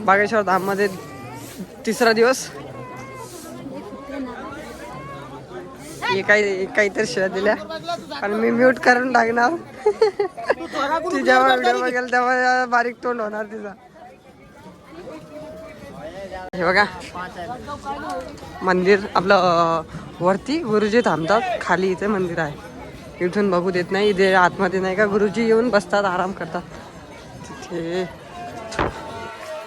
बागेश्वर धाममध्ये तिसरा दिवस. हे काहीतरी शिव्या दिल्या पण मी म्यूट करून टाकणार. ती जेव्हा व्हिडिओ बघेल तेव्हा बारीक तोंड होणार तिचा. हे बघा मंदिर आपलं वरती गुरुजी थांबतात, खाली इथे मंदिर आहे. इथून बघू देत नाही. इथे आतमध्ये नाही का गुरुजी येऊन बसतात, आराम करतात तिथे.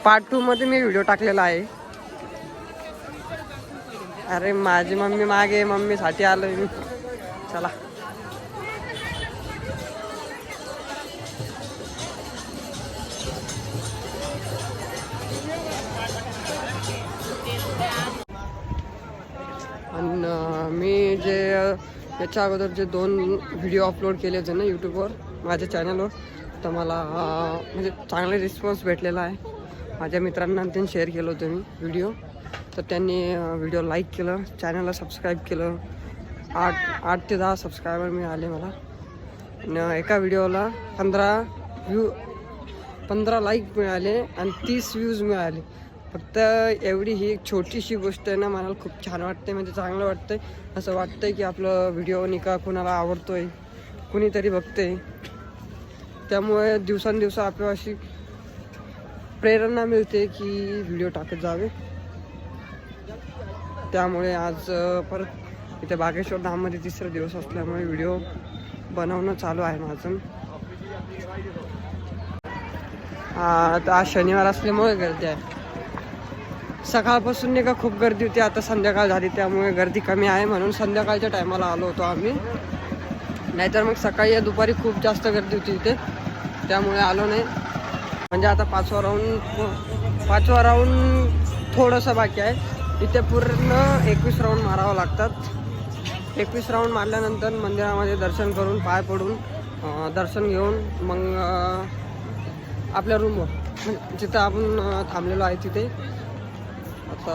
पार्ट 2 मध्ये मी व्हिडिओ टाकलेला आहे. अरे माझी मम्मी मागे, मम्मीसाठी आलोय मी. चला आणि मी जे याच्या अगोदर जे 2 व्हिडिओ अपलोड केले होते ना यूट्यूबवर माझ्या चॅनलवर, तर मला म्हणजे चांगला रिस्पॉन्स भेटलेला आहे. माझ्या मित्रांना त्यांनी शेअर केलं होतं मी व्हिडिओ, तर त्यांनी व्हिडिओ लाईक केलं, चॅनलला सबस्क्राईब केलं. 8 ते 10 सबस्क्रायबर मिळाले मला. आणि एका व्हिडिओला 15 लाईक मिळाले आणि 30 व्ह्यूज मिळाले. फक्त एवढी ही एक छोटीशी गोष्ट आहे ना, मला खूप छान वाटते. म्हणजे चांगलं वाटतंय. असं वाटतंय की आपलं व्हिडिओ निका कुणाला आवडतोय, कुणीतरी बघते. त्यामुळे दिवसांदिवस आपल्याला अशी प्रेरणा मिळते की व्हिडिओ टाकत जावे. त्यामुळे आज परत इथे बागेश्वर धाममध्ये तिसरा दिवस असल्यामुळे व्हिडिओ बनवणं चालू आहे माझं. तर आज शनिवार असल्यामुळे गर्दी आहे. सकाळपासून नाही का खूप गर्दी होती, आता संध्याकाळ झाली त्यामुळे गर्दी कमी आहे. म्हणून संध्याकाळच्या टायमाला आलो होतो आम्ही, नाहीतर मग सकाळी या दुपारी खूप जास्त गर्दी होती इथे, त्यामुळे आलो नाही. म्हणजे आता 5वा राऊंड थोडंसं बाकी आहे. इथे पूर्ण 21 राऊंड मारावं लागतात. 21 राऊंड मारल्यानंतर मंदिरामध्ये दर्शन करून, पाय पडून दर्शन घेऊन मग आपल्या रूमवर जिथं आपण थांबलेलो आहे तिथे. आता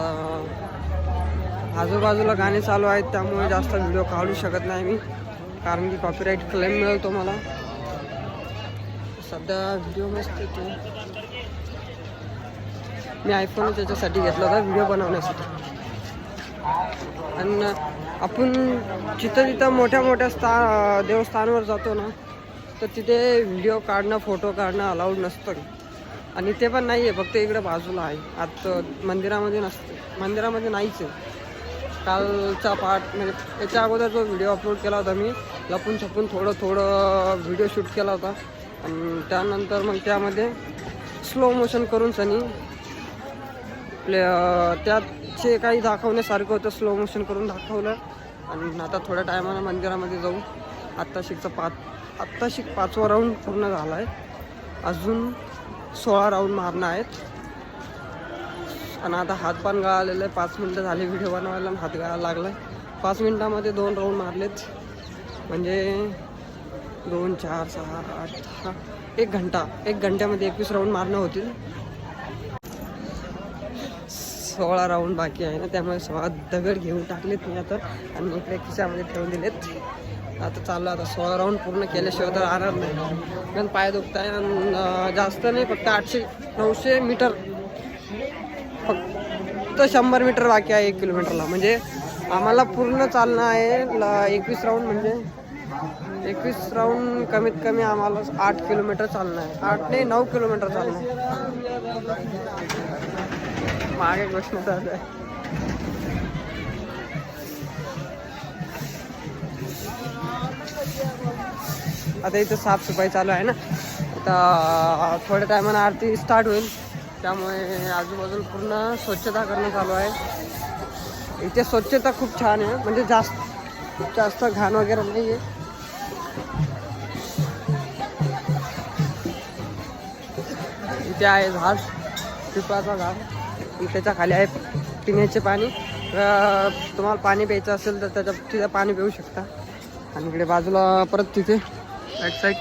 आजूबाजूला गाणे चालू आहेत त्यामुळे जास्त व्हिडिओ काढू शकत नाही मी, कारण की कॉपीराईट क्लेम मिळतो मला. सध्या व्हिडिओ मस्त येतो. मी आयफोन त्याच्यासाठी घेतला होता, व्हिडिओ बनवण्यासाठी. आणि आपण जिथं मोठ्या देवस्थानावर जातो ना, तर तिथे व्हिडिओ काढणं, फोटो काढणं अलाउड नसतं. आणि ते पण नाही आहे, फक्त इकडे बाजूला आहे. आता मंदिरामध्ये नसते, मंदिरामध्ये नाहीच आहे. कालचा पार्ट म्हणजे याच्या अगोदर जो व्हिडिओ अपलोड केला होता मी, लपून छपून थोडं व्हिडिओ शूट केला होता. आणि त्यानंतर मग त्यामध्ये स्लो मोशन करून सनी त्यात जे काही दाखवण्यासारखं होतं स्लो मोशन करून दाखवलं. आणि आता थोड्या टायमानं मंदिरामध्ये जाऊ. आत्ताशिक 5वा राऊंड पूर्ण झाला आहे. अजून 16 राऊंड मारणं आहेत. आणि आता हात पण गळालेलं आहे. 5 मिनटं झाले व्हिडिओ बनवायला आणि हात गळायला लागला आहे. 5 मिनटामध्ये 2 राऊंड मारलेत. म्हणजे 2, 4, 6, 8, 10 1 घंट्यामध्ये 21 राऊंड मारणं होतील. 16 राऊंड बाकी आहे ना, त्यामुळे 16 दगड घेऊन टाकलेत मी आता आणि इकडे खिशामध्ये ठेवून दिलेत. आता चाललं, आता 16 राऊंड पूर्ण केल्याशिवाय तर आराम नाही. पण पाय दुखत आहे आणि जास्त नाही, फक्त 800-900 मीटर, फक्त 100 मीटर बाकी आहे 1 किलोमीटरला. म्हणजे आम्हाला पूर्ण चालणं आहे 21 राऊंड. म्हणजे 21 राऊंड कमीत कमी आम्हाला 8 किलोमीटर चालणं आहे. 8 नाही 9 किलोमीटर चालणं आहे. मागे गोष्ट चालू आहे. आता इथं साफसफाई चालू आहे ना. आता थोड्या टायमानं आरती स्टार्ट होईल, त्यामुळे आजूबाजूला पूर्ण स्वच्छता करणं चालू आहे. इथे स्वच्छता खूप छान आहे, म्हणजे जास्त घाण वगैरे नाही आहे. इथे आहे झाड, पिंपळाचा झाड. त्याच्या खाली आहे पिण्याचे पाणी. तुम्हाला पाणी प्यायचं असेल तर तिथं पाणी पिऊ शकता. आणि इकडे बाजूला परत तिथे बॅक साईड.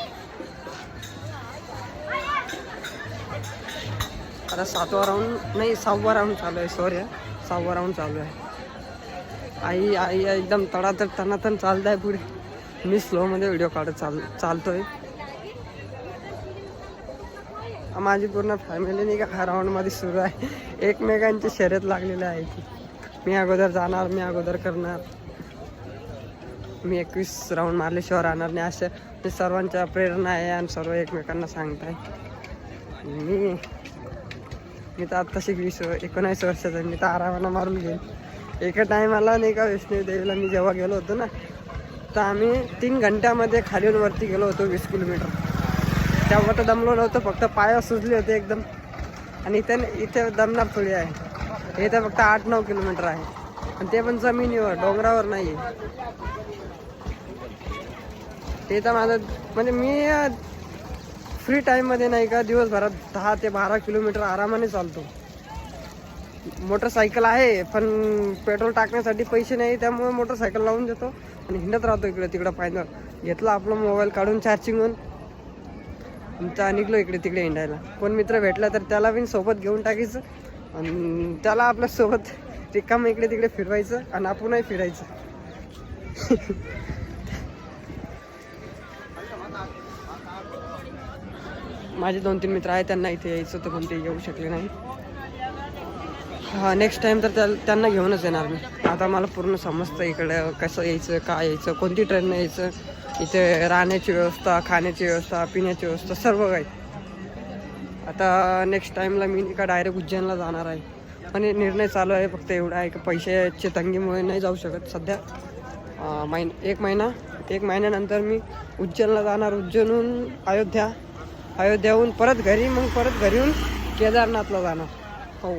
आता 7वा राऊंड नाही 6वा राऊंड चालू आहे. सॉरी 6वा राऊंड चालू आहे. आई एकदम तणातण चालत आहे पुढे. मी स्लोमध्ये व्हिडिओ काढत चालतोय. माझी पूर्ण फॅमिली नाही का हा राऊंडमध्ये सुरू आहे. एकमेकांची शर्यत लागलेली आहे की मी अगोदर जाणार, मी अगोदर करणार, मी 21 राऊंड मारल्याशिवाय राहणार नाही, अशा ते सर्वांच्या प्रेरणा आहे आणि सर्व एकमेकांना सांगत आहे. मी तर आत्ताशी 19 वर्षाचा आहे. मी तर आरामानं मारून घेईन. एका टायमाला नाही का वैष्णवी देवीला मी जेव्हा गेलो होतो ना, तर आम्ही 3 घंट्यामध्ये खालीून वरती गेलो होतो 20 किलोमीटर. तेव्हा तर दमलो नव्हतं, फक्त पाय सुजले होते एकदम. आणि इथे दमणार थोडी आहे. हे तर फक्त 8-9 किलोमीटर आहे आणि ते पण जमिनीवर, डोंगरावर नाही. ते तर माझं म्हणजे मी फ्री टाईममध्ये नाही का दिवसभरात 10 ते 12 किलोमीटर आरामाने चालतो. मोटरसायकल आहे पण पेट्रोल टाकण्यासाठी पैसे नाही, त्यामुळे मोटरसायकल लावून देतो आणि हिंडत राहतो इकडे तिकडं. पायदळ घेतला आपला मोबाईल काढून चार्जिंगहून, निघलो इकडे तिकडे हिंडायला. कोण मित्र भेटला तर त्याला पण सोबत घेऊन टाकायचं आणि त्याला आपल्यासोबत रिकामं इकडे तिकडे फिरवायचं आणि आपणही फिरायचं. माझे 2-3 मित्र आहेत, त्यांना इथे यायचं होतं पण ते येऊ शकले नाही. नेक्स्ट टाईम तर त्यांना घेऊनच येणार मी. आता मला पूर्ण समजतं इकडं कसं यायचं, काय यायचं, कोणती ट्रेननं यायचं, इथे राहण्याची व्यवस्था, खाण्याची व्यवस्था, पिण्याची व्यवस्था सर्व काही. आता नेक्स्ट टाईमला मी का डायरेक्ट उज्जैनला जाणार आहे. आणि निर्णय चालू आहे, फक्त एवढा आहे की पैशाची तंगीमुळे नाही जाऊ शकत सध्या. एक महिन्यानंतर मी उज्जैनला जाणार. उज्जैनहून अयोध्याहून परत घरी, मग परत घरी येऊन केदारनाथला जाणार. हो,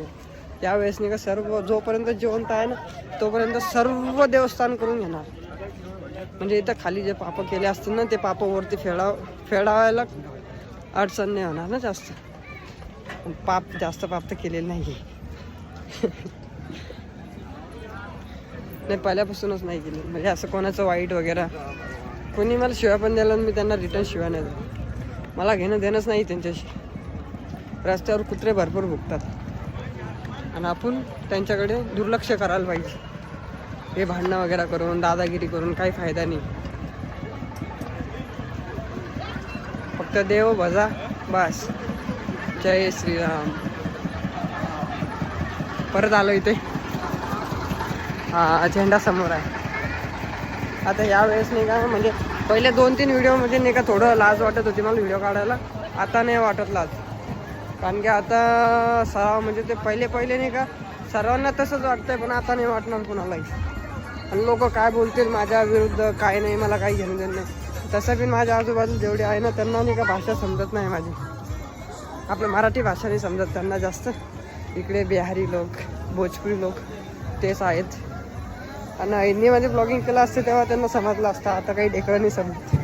त्यावेळेस नाही का सर्व जोपर्यंत जिवंत आहे ना तोपर्यंत सर्व देवस्थान करून घेणार. म्हणजे इथं खाली जे पापं केले असतील ना ते पापावरती फेडावायला अडचण नाही होणार ना जास्त. जास्त पाप तर केलेलं नाही. नाही, पहिल्यापासूनच नाही केले. म्हणजे असं कोणाचं वाईट वगैरे कोणी मला शिव्या पण द्यायला मी त्यांना रिटर्न शिव्या नाही द्यायला. मला घेणं देणंच नाही त्यांच्याशी. रस्त्यावर कुत्रे भरपूर भुकतात आणि आपण त्यांच्याकडे दुर्लक्ष करायला पाहिजे. हे भांडणं वगैरे करून, दादागिरी करून काही फायदा नाही. फक्त देव भजा बस. जय श्रीराम. परत आलो इथे. झेंडा समोर आहे. आता यावेळेस नाही का, म्हणजे पहिले 2-3 व्हिडिओमध्ये नाही का थोडं लाज वाटत होती मला व्हिडिओ काढायला. आता नाही वाटत लाज, कारण की आता म्हणजे ते पहिले नाही का सर्वांना तसंच वाटतंय, पण आता नाही वाटणार कुणालाही. आणि लोक काय बोलतील माझ्या विरुद्ध काय नाही, मला काही घेणं देणं नाही. तसं पण माझ्या आजूबाजू जेवढे आहे ना त्यांना नाही का भाषा समजत नाही माझी. आपलं मराठी भाषा नाही समजत त्यांना जास्त. इकडे बिहारी लोक, भोजपुरी लोक तेच आहेत. आणि हिंदीमध्ये ब्लॉगिंग केलं असते तेव्हा त्यांना समजलं असतं. आता काही ढेकळं नाही समजत,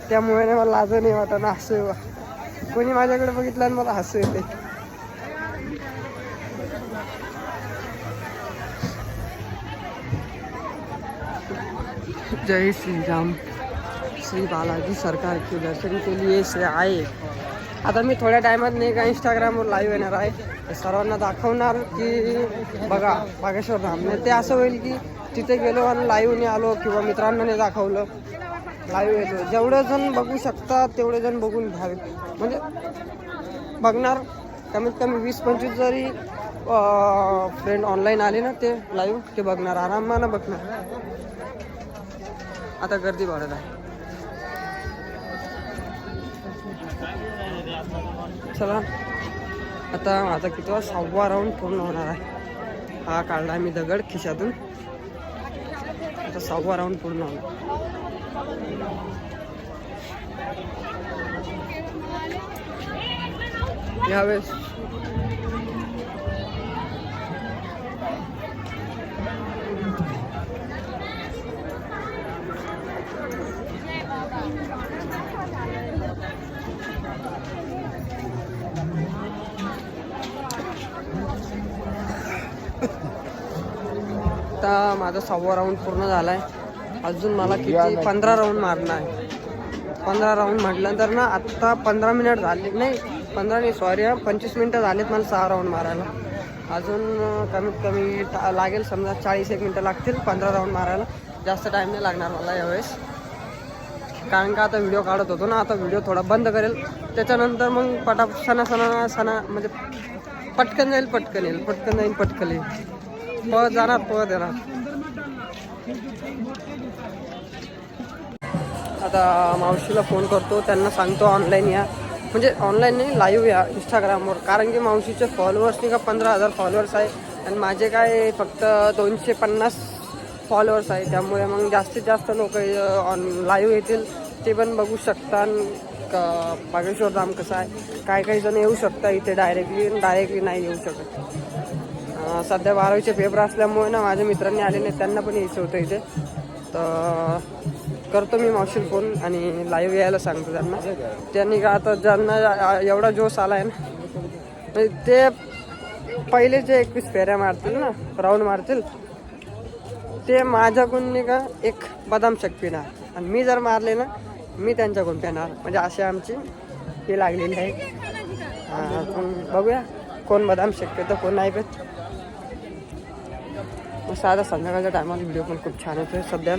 त्यामुळे मला लाज नाही वाटत ना. हसू कोणी माझ्याकडे बघितलं आणि मला हसू येते. जय श्री राम. श्री बालाजी सरकार के दर्शन के लिए से आए. आता मी थोड्या टायमात नाही का इंस्टाग्रामवर लाईव्ह येणार आहे. सर्वांना दाखवणार की बघा बागेश्वर धाम. ते असं होईल की तिथे गेलो आणि लाईव्ह नाही आलो किंवा मित्रांना नाही दाखवलं, लाईव्ह येतो. जेवढे जण बघू शकतात तेवढे जण बघून घ्यावे. म्हणजे बघणार कमीत कमी 20-25 जरी फ्रेंड ऑनलाईन आले ना ते लाईव्ह ते बघणार, आरामानं बघणार. आता गर्दी वाढत आहे. चला आता माझा कितवा 6वा राऊंड पूर्ण होणार आहे. हा काढला मी दगड खिशातून. आता 6वा राऊंड पूर्ण होणार. यावेळेस आता माझा 6वा राऊंड पूर्ण झाला आहे. अजून मला किती 15 राऊंड मारणं आहे. 15 राऊंड म्हटल्यानंतर ना आत्ता 15 मिनिट झाले, नाही 15 नाही सॉरी 25 मिनटं झालेत मला 6 राऊंड मारायला. अजून कमीत कमी लागेल समजा 40-1 मिनटं लागतील 15 राऊंड मारायला. जास्त टाईम नाही लागणार मला यावेळेस. कारण का आता व्हिडिओ काढत होतो ना, आता व्हिडिओ थोडा बंद करेल, त्याच्यानंतर मग सणा म्हणजे पटकन येईल पळत जाणार पळत येणार. आता मावशीला फोन करतो, त्यांना सांगतो ऑनलाईन या, म्हणजे ऑनलाईन नाही लाईव्ह या इंस्टाग्रामवर, कारण की मावशीचे फॉलोअर्स नाही का 15,000 फॉलोअर्स आहे आणि माझे काय फक्त 250 फॉलोअर्स आहे. त्यामुळे मग जास्तीत जास्त लोक लाईव्ह येतील, ते पण बघू शकतात का बागेश्वर धाम कसं आहे. काही जण येऊ शकता इथे डायरेक्टली नाही येऊ शकत. सध्या 12वीचे पेपर असल्यामुळे ना माझ्या मित्रांनी आले नाही, त्यांना पण यायचं होतं इथे. तर करतो मी मावशीला फोन आणि लाईव्ह यायला सांगतो त्यांनी का आता ज्यांना एवढा जोश आला आहे ना, म्हणजे ते पहिले जे 21 फेऱ्या मारतील ना, राऊंड मारतील, ते माझ्याकडून नाही का एक बदाम शेक पिणार आणि मी जर मारले ना, मी त्यांच्याकडून पिणार. म्हणजे अशी आमची हे लागलेली आहे. बघूया कोण बदाम शेक पितं कोण नाही पित. साधा संध्याकाळच्या टायमाला व्हिडिओ पण खूप छान येतोय सध्या.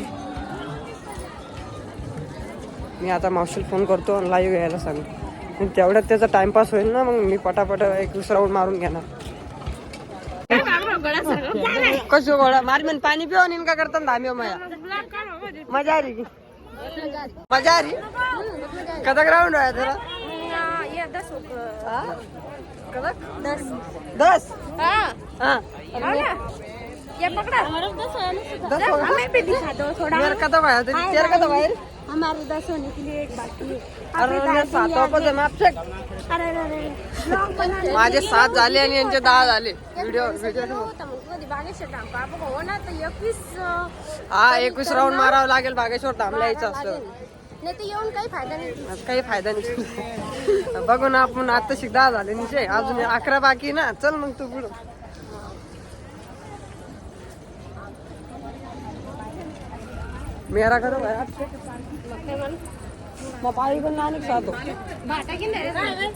मी आता मावशीला फोन करतो आणि लाईव्ह यायला सांगतो, तेवढ्यात त्याचा टाइमपास होईल ना, मग मी पटापट 21 राऊंड मारून घेणार. कसं गोळा मारी म्हण पाणी पिऊन इनका करता धामी मया मजा आली की मजा आली. कदक राऊंड आहे जरा 10 ये पकड़ा 10 हमें भी दिखा दो थोड़ा। मेरा कदम आया तेरा कदम आया हमारे 10 होने के लिए एक बाकी है। अरे मैं 7 वापस आहे माप चेक. अरे ब्लॉग बना माझे 7 झाले आणि यांचे 10 झाले. व्हिडिओ बागेश्वर धाम बाबू हो ना, तर 21 हा 21 राऊंड मारावं लागेल बागेश्वर धामला यायचं असतं. नाही तर येऊन काही फायदा नाही. काही फायदा नाही. बघू ना आपण आता 10 झाले निश्चय, अजून 11 बाकी ना. चल मग तू पुढं. मेरा करो भाई मग पाळी पण नाही खातो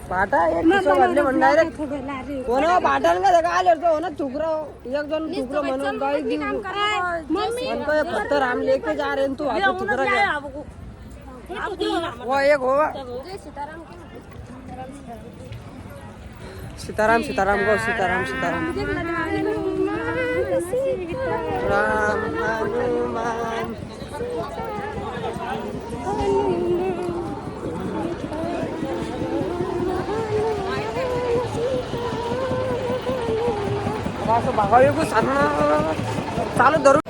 पाटा एक बदले म्हण डायरेक्ट कोण पाटाला का आले हो ना थुकरं एक जण थुकरं म्हणून गाडी देऊ म्हणतोय फक्त राम लेके जा रे तू आता थुकरं वो एक हो सीताराम सीताराम गो सीताराम सीताराम राम हनुमान असं भागावे को सांगणं चालू धरून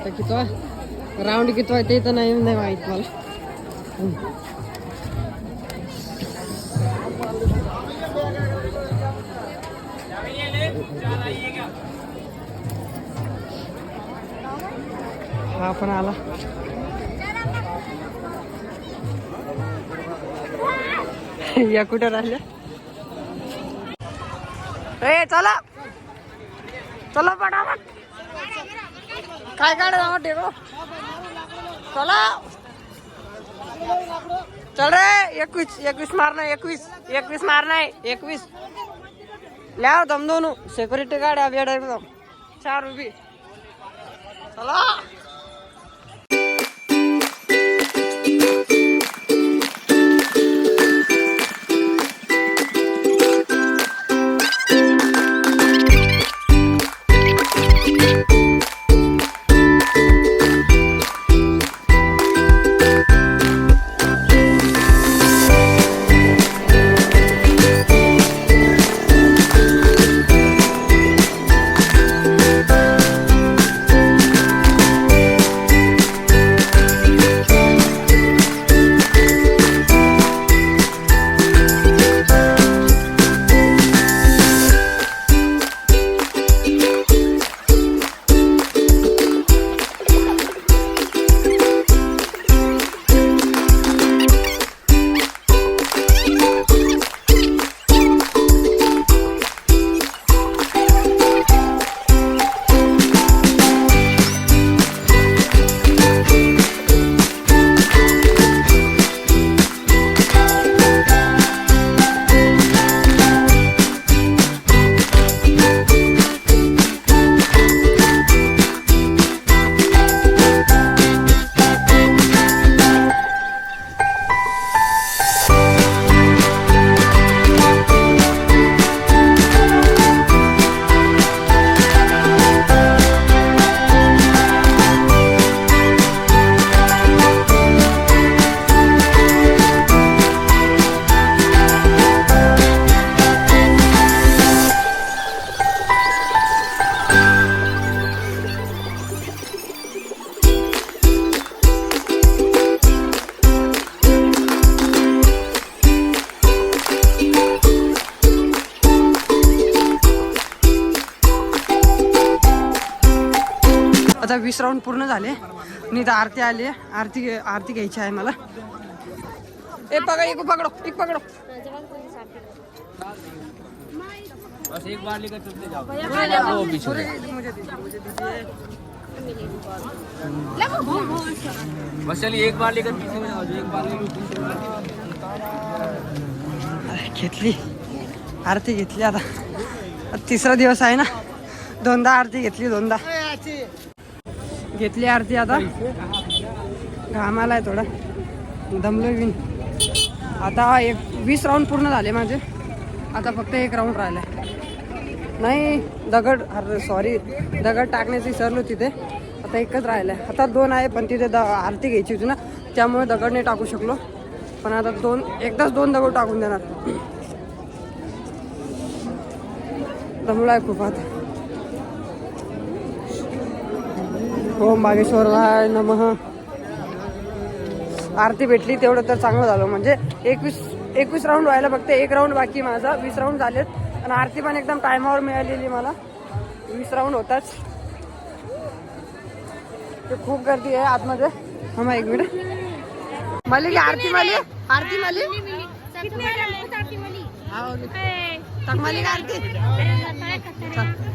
किती राऊंड किती आहे ते तर नाही माहित मला. हा पण आला या कुठे राहिल्या ए चला चला पटापट काय काढा टेको चला चल रे 21 मारना 21 मारना है 21 ल्या दम दोनों सिक्योरिटी गार्ड अभी एकदम 4 रुपये चला. आता 20 राऊंड पूर्ण झाले आणि इथं आरती आली आहे. आरती घ्यायची आहे मला. एक पकडो बस एक बार लेकर चलते जाओ। बस चलिए एक बार लेकर पीछे जाओ, एक बार घेतली आरती घेतली. आता तिसरा दिवस आहे ना, दोनदा आरती घेतली, दोनदा घेतली आरती. आता घामाला आहे थोडा, दमलोय मी. आता 20 राऊंड पूर्ण झाले माझे. आता फक्त एक राऊंड राहिलाय. नाही दगड टाकण्याची विसरलो तिथे. आता एकच राहिलाय. आता 2 आहे पण तिथे आरती घ्यायची होती ना, त्यामुळे दगड नाही टाकू शकलो. पण आता एकदाच 2 दगड टाकून देणार. दमला आहे खूप आता. ओम बागेश्वराय नमः. आरती भेटली तेवढं तर चांगलं झालं. म्हणजे 21 राऊंड व्हायला फक्त एक राऊंड बाकी माझा. 20 राऊंड झालेत आणि आरती पण एकदम टायमावर मिळालेली मला. 20 राऊंड होताच. ते खूप गर्दी आहे आतमध्ये. हा एक मिनिट. माली आरती माली आरती.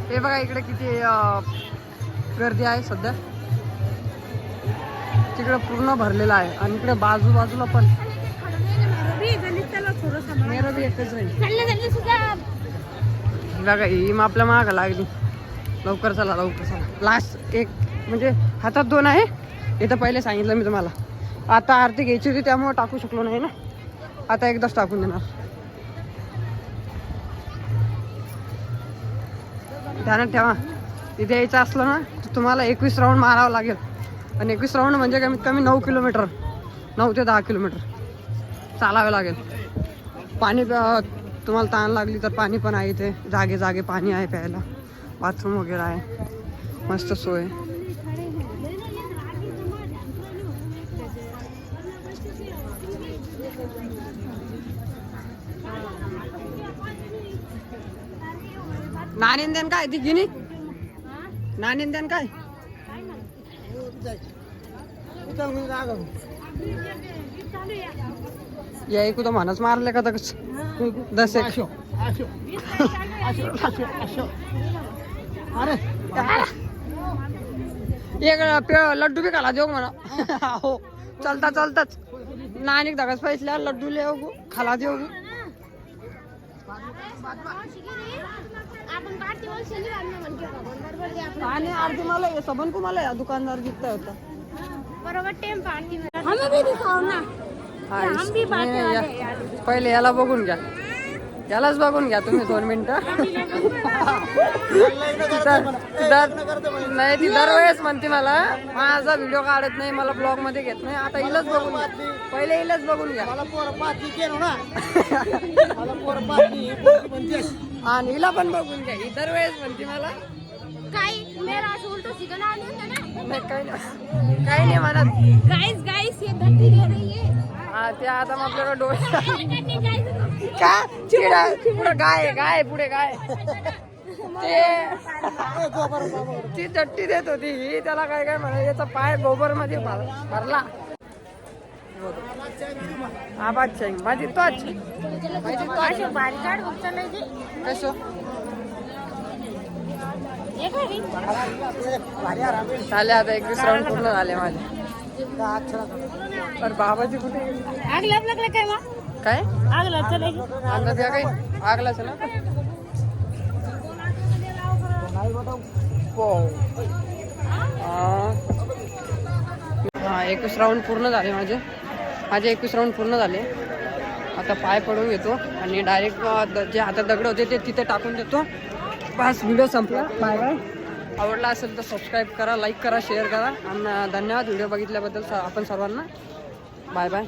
हे बघा इकडे किती गर्दी आहे सध्या. तिकडे पूर्ण भरलेला आहे आणि इकडे बाजूला पण बघा ही आपल्या मागं लागली. लवकर चला. लास्ट एक म्हणजे हातात 2 आहे. इथं पहिले सांगितलं मी तुम्हाला. आता आरती घ्यायची होती त्यामुळे टाकू शकलो नाही ना. आता एकदाच टाकून देणार. ध्यानात ठेवा, इथे यायचं असलं ना तर तुम्हाला 21 राऊंड मारावं लागेल. आणि 21 राऊंड म्हणजे कमीत कमी 9 किलोमीटर, 9 ते 10 किलोमीटर चालावे लागेल. पाणी तुम्हाला तहान लागली तर पाणी पण आहे इथे. जागे पाणी आहे प्यायला. बाथरूम वगैरे आहे. मस्त सोय. नानिंद्यान काय ती गिनी नानिंद्यान काय या ऐकू तर म्हणच मारले का 10 एक लड्डू बी खाला देऊ म्हणा. हो चालताच नानिक दगस पैसल्या लड्डू लेव खाला देऊ. आणि आरती मला सबन को मला दुकानदार दिखता होता बरोबर टाइम पार्टी में हमें भी दिखाओ ना. हम भी बातें वाले यार. पहिले याला बघून घ्या. यालाच बघून घ्या तुम्ही 2 मिनिटं. नाही ती दरवेळेस म्हणते मला माझा व्हिडिओ काढत नाही, मला ब्लॉग मध्ये घेत नाही. आता हिलाच बघून घ्या. पहिले हिलाच बघून घ्या. आणि हिला पण बघून घ्या. ही दरवेळेस म्हणते मला काही मेरा उलटो सीधा ना होता ना. काही नाही म्हणत. गाइस ये गट्टी ले रही है. हा ते आता मग आपल्याला डोळे का चिडा पुढे गाय पुढे गाय ते ती दट्टी देत होती ही. त्याला काय म्हणा याचा पाय गोबर मध्ये भरला. आवाज चाहिए माझी तोच कसं झाले. आता 21 राऊंड पूर्ण झाले माझे. तर बाबाजी कुठे आग लागला काय मग काय आग चलेगी. आगला द्या काही आगला चला. हा 21 राऊंड पूर्ण झाले माझे 21 राऊंड पूर्ण झाले. आता पाय पडून घेतो आणि डायरेक्ट जे हातात दगड होते ते तिथे टाकून देतो. बस व्हिडिओ संपला. Bye bye. आवडला असेल तर सबस्क्राईब करा, लाईक करा, शेअर करा आणि धन्यवाद व्हिडिओ बघितल्याबद्दल आपण सर्वांना. Bye bye.